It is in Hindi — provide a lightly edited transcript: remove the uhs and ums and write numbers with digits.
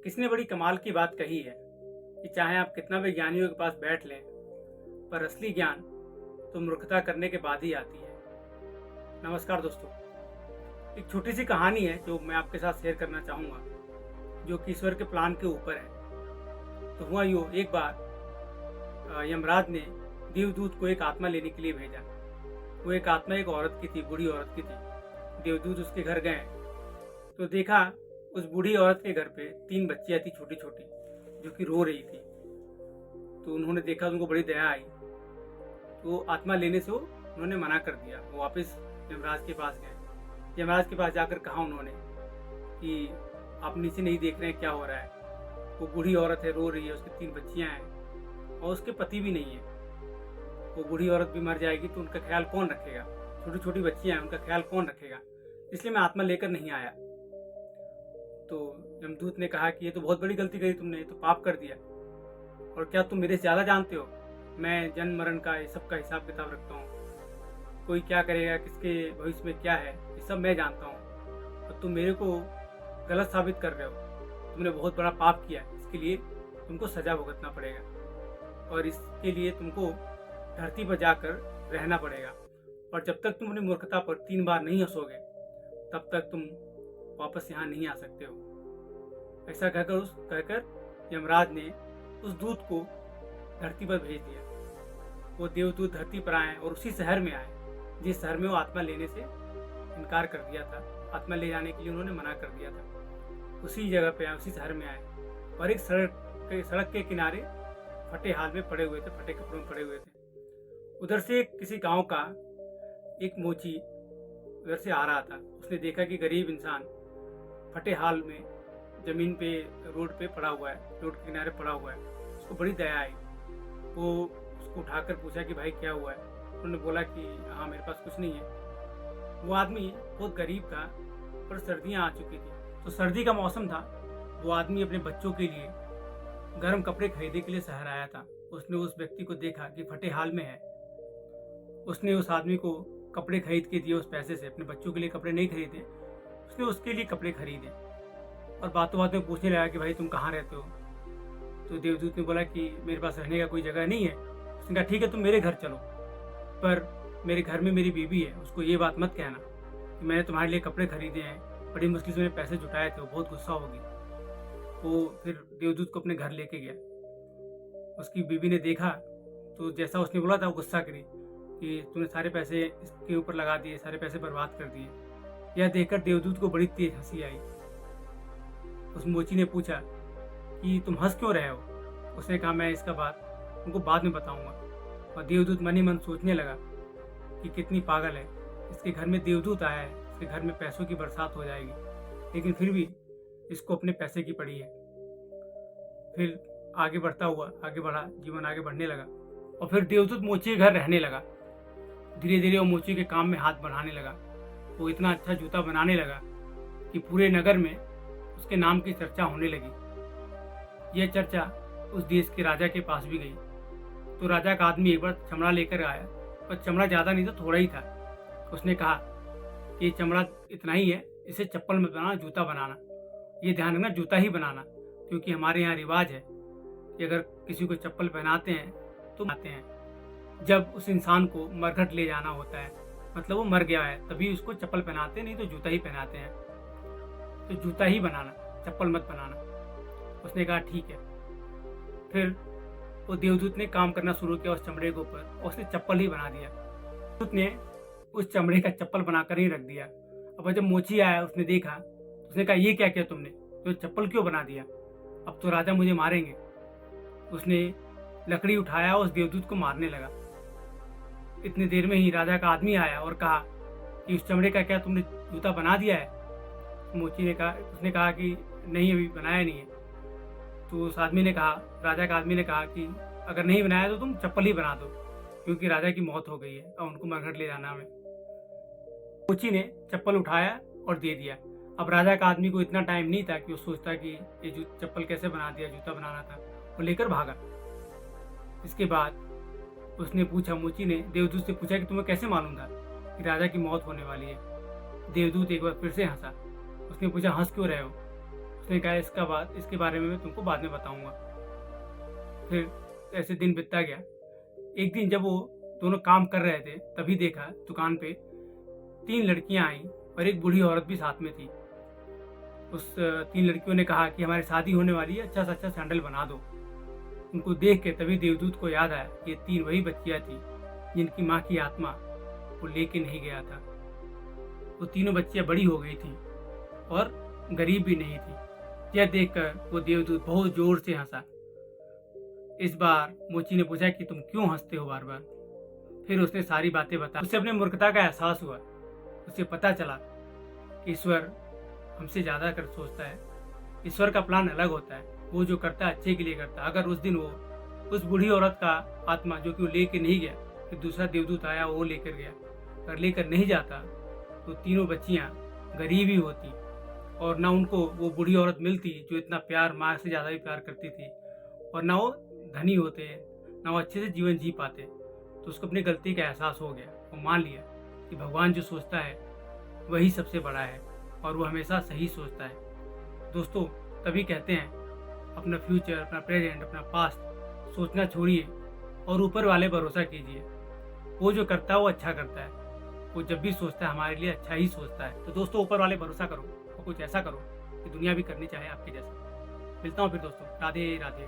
किसी ने बड़ी कमाल की बात कही है कि चाहे आप कितना भी ज्ञानियों के पास बैठ लें, पर असली ज्ञान तो मूर्खता करने के बाद ही आती है। नमस्कार दोस्तों, एक छोटी सी कहानी है जो मैं आपके साथ शेयर करना चाहूँगा, जो कि ईश्वर के प्लान के ऊपर है। तो हुआ यूँ, एक बार यमराज ने देवदूत को एक आत्मा लेने के लिए भेजा। वो एक आत्मा एक औरत की थी, बूढ़ी औरत की थी। देवदूत उसके घर गए तो देखा उस बूढ़ी औरत के घर पे 3 बच्चियां थी, छोटी छोटी, जो कि रो रही थी। तो उन्होंने देखा, उनको बड़ी दया आई। तो आत्मा लेने से उन्होंने मना कर दिया। वो वापस यमराज के पास गए। यमराज के पास जाकर कहा उन्होंने कि आप नीचे नहीं देख रहे हैं, क्या हो रहा है? वो बूढ़ी औरत है, रो रही है, उसकी 3 बच्चियां हैं और उसके पति भी नहीं है। वो बूढ़ी औरत भी मर जाएगी तो उनका ख्याल कौन रखेगा? छोटी छोटी बच्चियां हैं, उनका ख्याल कौन रखेगा? इसलिए मैं आत्मा लेकर नहीं आया। तो यमदूत ने कहा कि ये तो बहुत बड़ी गलती करी तुमने, तो पाप कर दिया। और क्या तुम मेरे से ज़्यादा जानते हो? मैं जन्म मरण का ये सब का हिसाब किताब रखता हूँ। कोई क्या करेगा, किसके भविष्य में क्या है, ये सब मैं जानता हूँ। और तुम मेरे को गलत साबित कर रहे हो। तुमने बहुत बड़ा पाप किया, इसके लिए तुमको सजा भुगतना पड़ेगा और इसके लिए तुमको धरती पर जाकर रहना पड़ेगा। और जब तक तुम अपनी मूर्खता पर 3 बार नहीं हंसोगे, तब तक तुम वापस यहाँ नहीं आ सकते हो। ऐसा कहकर यमराज ने उस दूत को धरती पर भेज दिया। वो देवदूत धरती पर आए और उसी शहर में आए जिस शहर में वो आत्मा लेने से इनकार कर दिया था। आत्मा ले जाने के लिए उन्होंने मना कर दिया था। उसी जगह पे आए, उसी शहर में आए और एक सड़क के किनारे फटे हाल में पड़े हुए थे, फटे कपड़ों में पड़े हुए थे। उधर से किसी गांव का एक मोची उधर से आ रहा था। उसने देखा कि गरीब इंसान फटे हाल में जमीन पे, रोड पे पड़ा हुआ है, रोड के किनारे पड़ा हुआ है। उसको बड़ी दया आई। वो उसको उठाकर पूछा कि भाई क्या हुआ है? उन्होंने बोला कि हाँ, मेरे पास कुछ नहीं है। वो आदमी बहुत गरीब था, पर सर्दियाँ आ चुकी थी, तो सर्दी का मौसम था। वो आदमी अपने बच्चों के लिए गर्म कपड़े खरीदने के लिए शहर आया था। उसने उस व्यक्ति को देखा कि फटे हाल में है। उसने उस आदमी को कपड़े खरीद के दिए। उस पैसे से अपने बच्चों के लिए कपड़े नहीं खरीदे, उसने उसके लिए कपड़े खरीदे। और बातों बातों में पूछने लगा कि भाई तुम कहाँ रहते हो? तो देवदूत ने बोला कि मेरे पास रहने का कोई जगह नहीं है। उसने कहा ठीक है, तुम मेरे घर चलो, पर मेरे घर में मेरी बीवी है, उसको ये बात मत कहना कि मैंने तुम्हारे लिए कपड़े खरीदे हैं, बड़ी मुश्किल से मैंने पैसे जुटाए थे। वो बहुत गुस्सा होगी। वो फिर देवदूत को अपने घर लेके गया। उसकी बीवी ने देखा तो जैसा उसने बोला था वो गुस्सा करी कि तूने सारे पैसे इसके ऊपर लगा दिए, सारे पैसे बर्बाद कर दिए। यह देखकर देवदूत को बड़ी तेज हंसी आई। उस मोची ने पूछा कि तुम हंस क्यों रहे हो? उसने कहा मैं इसका बात तुमको बाद में बताऊंगा। और देवदूत मन ही मन सोचने लगा कि कितनी पागल है, इसके घर में देवदूत आया है, इसके घर में पैसों की बरसात हो जाएगी, लेकिन फिर भी इसको अपने पैसे की पड़ी है। फिर आगे बढ़ा, जीवन आगे बढ़ने लगा और फिर देवदूत मोची के घर रहने लगा। धीरे धीरे वो मोची के काम में हाथ बढ़ाने लगा। वो इतना अच्छा जूता बनाने लगा कि पूरे नगर में उसके नाम की चर्चा होने लगी। यह चर्चा उस देश के राजा के पास भी गई। तो राजा का आदमी एक बार चमड़ा लेकर आया, पर चमड़ा ज़्यादा नहीं था, थोड़ा ही था। उसने कहा कि ये चमड़ा इतना ही है, इसे चप्पल मत बनाना, जूता बनाना। ये ध्यान रखना, जूता ही बनाना, क्योंकि हमारे यहाँ रिवाज है कि अगर किसी को चप्पल पहनाते हैं तो आते हैं जब उस इंसान को मरघट ले जाना होता है, मतलब वो मर गया है, तभी उसको चप्पल पहनाते हैं, नहीं तो जूता ही पहनाते हैं। तो जूता ही बनाना, चप्पल मत बनाना। उसने कहा ठीक है। फिर वो देवदूत ने काम करना शुरू किया उस चमड़े के ऊपर और उसने चप्पल ही बना दिया। देवदूत ने उस चमड़े का चप्पल बनाकर ही रख दिया। अब जब मोची आया, उसने देखा, उसने कहा ये क्या किया तुमने? तो चप्पल क्यों बना दिया? अब तो राजा मुझे मारेंगे। उसने लकड़ी उठाया और उस देवदूत को मारने लगा। इतनी देर में ही राजा का आदमी आया और कहा कि उस चमड़े का क्या तुमने जूता बना दिया है? मोची ने कहा, उसने कहा कि नहीं, अभी बनाया नहीं है। तो उस आदमी ने कहा, राजा का आदमी ने कहा कि अगर नहीं बनाया तो तुम चप्पल ही बना दो, क्योंकि राजा की मौत हो गई है और उनको मरघट ले जाना है। मोची ने चप्पल उठाया और दे दिया। अब राजा का आदमी को इतना टाइम नहीं था कि वो सोचता कि ये चप्पल कैसे बना दिया, जूता बनाना था। वो लेकर भागा। इसके बाद उसने पूछा, मोची ने देवदूत से पूछा कि तुम्हें कैसे मालूम था कि राजा की मौत होने वाली है? देवदूत एक बार फिर से हंसा। उसने पूछा हंस क्यों रहे हो? उसने कहा इसके बारे में मैं तुमको बाद में बताऊंगा। फिर ऐसे दिन बीतता गया। एक दिन जब वो दोनों काम कर रहे थे तभी देखा दुकान पे 3 लड़कियां आई और एक बूढ़ी औरत भी साथ में थी। उस 3 लड़कियों ने कहा कि हमारी शादी होने वाली है, अच्छा से अच्छा सैंडल बना दो। उनको देख के तभी देवदूत को याद आया कि ये 3 वही बच्चियां थी जिनकी माँ की आत्मा वो लेके नहीं गया था। वो तीनों बच्चियां बड़ी हो गई थी और गरीब भी नहीं थी। यह देखकर वो देवदूत बहुत जोर से हंसा। इस बार मोची ने पूछा कि तुम क्यों हंसते हो बार बार। फिर उसने सारी बातें बताई। उसे अपने मूर्खता का एहसास हुआ। उसे पता चला कि ईश्वर हमसे ज़्यादा कर सोचता है। ईश्वर का प्लान अलग होता है। वो जो करता है अच्छे के लिए करता है। अगर उस दिन वो उस बूढ़ी औरत का आत्मा जो कि वो लेके नहीं गया, फिर दूसरा देवदूत आया वो लेकर गया। अगर लेकर नहीं जाता तो तीनों बच्चियाँ गरीब ही होती और ना उनको वो बूढ़ी औरत मिलती जो इतना प्यार, माँ से ज़्यादा भी प्यार करती थी, और ना वो धनी होते, ना वो अच्छे से जीवन जी पाते। तो उसको अपनी गलती का एहसास हो गया। वो मान लिया कि भगवान जो सोचता है वही सबसे बड़ा है और वो हमेशा सही सोचता है। दोस्तों, तभी कहते हैं अपना फ्यूचर, अपना प्रेजेंट, अपना पास्ट सोचना छोड़िए और ऊपर वाले भरोसा कीजिए। वो जो करता है वो अच्छा करता है। वो जब भी सोचता है हमारे लिए अच्छा ही सोचता है। तो दोस्तों, ऊपर वाले भरोसा करो और कुछ ऐसा करो कि दुनिया भी करनी चाहे आपके जैसा। मिलता हूँ फिर दोस्तों। राधे राधे।